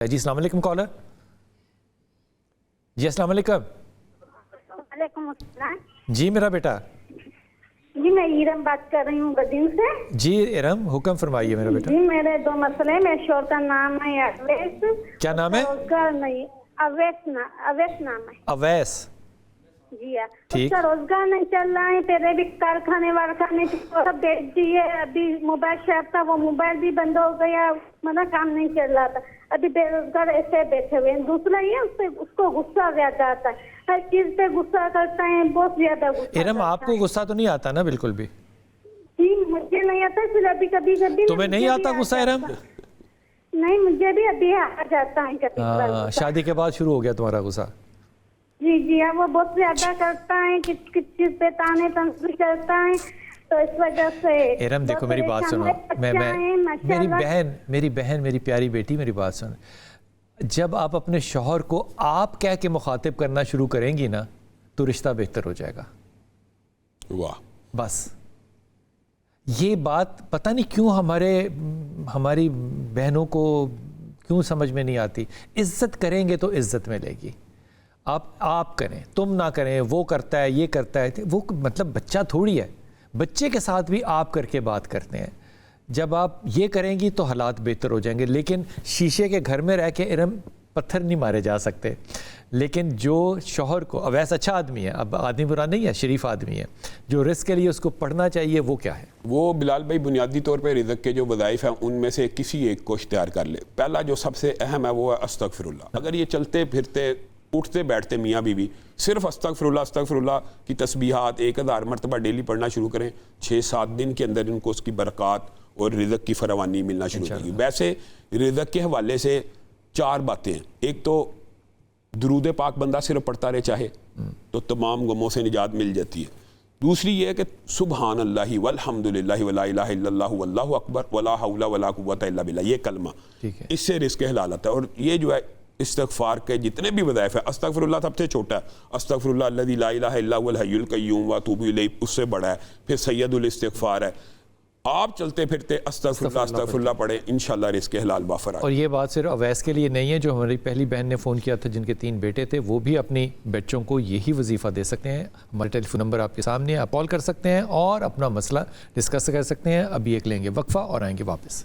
جی السلام علیکم کالر. جی السلام علیکم. وعلیکم السلام. جی میرا بیٹا. جی میں ارم بات کر رہی ہوں بدین سے. جی ارم حکم فرمائیے میرا بیٹا. جی میرے دو مسئلے. میرے شوہر کا نام ہے اویس. کیا نام ہے؟ روزگار نہیں. اویس نام ہے. اویس. جی ہاں. اس کا روزگار نہیں چل رہا ہے. پہلے بھی کارخانے وارخانے سب بیچ دیے. ابھی موبائل شاپ تھا وہ موبائل بھی بند ہو گیا. مطلب کام نہیں چل رہا تھا. ابھی بے روزگار ایسے بیٹھے ہوئے ہیں. دوسرا یہ اس کو غصہ زیادہ آتا ہے. ہر چیز پہ غصہ کرتا ہے. بہت زیادہ غصہ. ارم آپ کو غصہ تو نہیں آتا نا بالکل بھی؟ جی مجھے نہیں آتا. پھر ابھی کبھی تمہیں نہیں آتا غصہ ارم؟ نہیں مجھے بھی ابھی آ جاتا ہے کبھی. شادی کے بعد شروع ہو گیا تمہارا غصہ؟ جی جی ہاں. وہ بہت زیادہ کرتا ہے. کس چیز پہ تانے تنصیب کرتا ہے. تو اس وجہ سے ارم دیکھو میری بات سنو. میری بہن میری پیاری بیٹی میری بات سن. جب آپ اپنے شوہر کو آپ کہہ کے مخاطب کرنا شروع کریں گی نا تو رشتہ بہتر ہو جائے گا. واہ. بس یہ بات پتہ نہیں کیوں ہماری بہنوں کو کیوں سمجھ میں نہیں آتی. عزت کریں گے تو عزت ملے گی. آپ کریں تم نہ کریں وہ کرتا ہے یہ کرتا ہے. وہ مطلب بچہ تھوڑی ہے. بچے کے ساتھ بھی آپ کر کے بات کرتے ہیں. جب آپ یہ کریں گی تو حالات بہتر ہو جائیں گے. لیکن شیشے کے گھر میں رہ کے ارم پتھر نہیں مارے جا سکتے. لیکن جو شوہر کو اویس اچھا آدمی ہے. اب آدمی برا نہیں ہے. شریف آدمی ہے. جو رزق کے لیے اس کو پڑھنا چاہیے وہ کیا ہے؟ وہ بلال بھائی بنیادی طور پہ رزق کے جو وظائف ہیں ان میں سے کسی ایک کو اختیار کر لے. پہلا جو سب سے اہم ہے وہ ہے استغفر اللہ. اگر یہ چلتے پھرتے اٹھتے بیٹھتے میاں بیوی صرف استغفر اللہ کی تسبیحات 1000 مرتبہ ڈیلی پڑھنا شروع کریں 6-7 دن کے اندر ان کو اس کی برکات اور رزق کی فراوانی ملنا شروع ہوگی. ویسے رزق کے حوالے سے 4 باتیں ہیں. ایک تو درود پاک بندہ صرف پڑھتا رہے چاہے تو تمام غموں سے نجات مل جاتی ہے. دوسری یہ ہے کہ سبحان اللہ والحمد للہ ولا الہ الا اللہ واللہ اکبر ولا حول ولا قوۃ الا باللہ. یہ کلمہ اس سے رزق حلال آتا ہے. اور یہ جو ہے استغفار کے جتنے بھی وظائف ہیں استغفر اللہ سب سے چھوٹا ہے. استغفر اللہ الذی لا الہ الا هو الحی القیوم واتوب الیہ اس سے بڑا ہے. پھر سید الاستغفار ہے. آپ چلتے پھرتے استغفر اللہ پڑھیں انشاءاللہ رزق حلال وافر آئے. اور یہ بات صرف اویس کے لیے نہیں ہے. جو ہماری پہلی بہن نے فون کیا تھا جن کے 3 بیٹے تھے وہ بھی اپنی بچوں کو یہی وظیفہ دے سکتے ہیں. ہمارا ٹیلی فون نمبر آپ کے سامنے ہے. آپ کال کر سکتے ہیں اور اپنا مسئلہ ڈسکس کر سکتے ہیں. ابھی ایک لیں گے وقفہ اور آئیں گے واپس.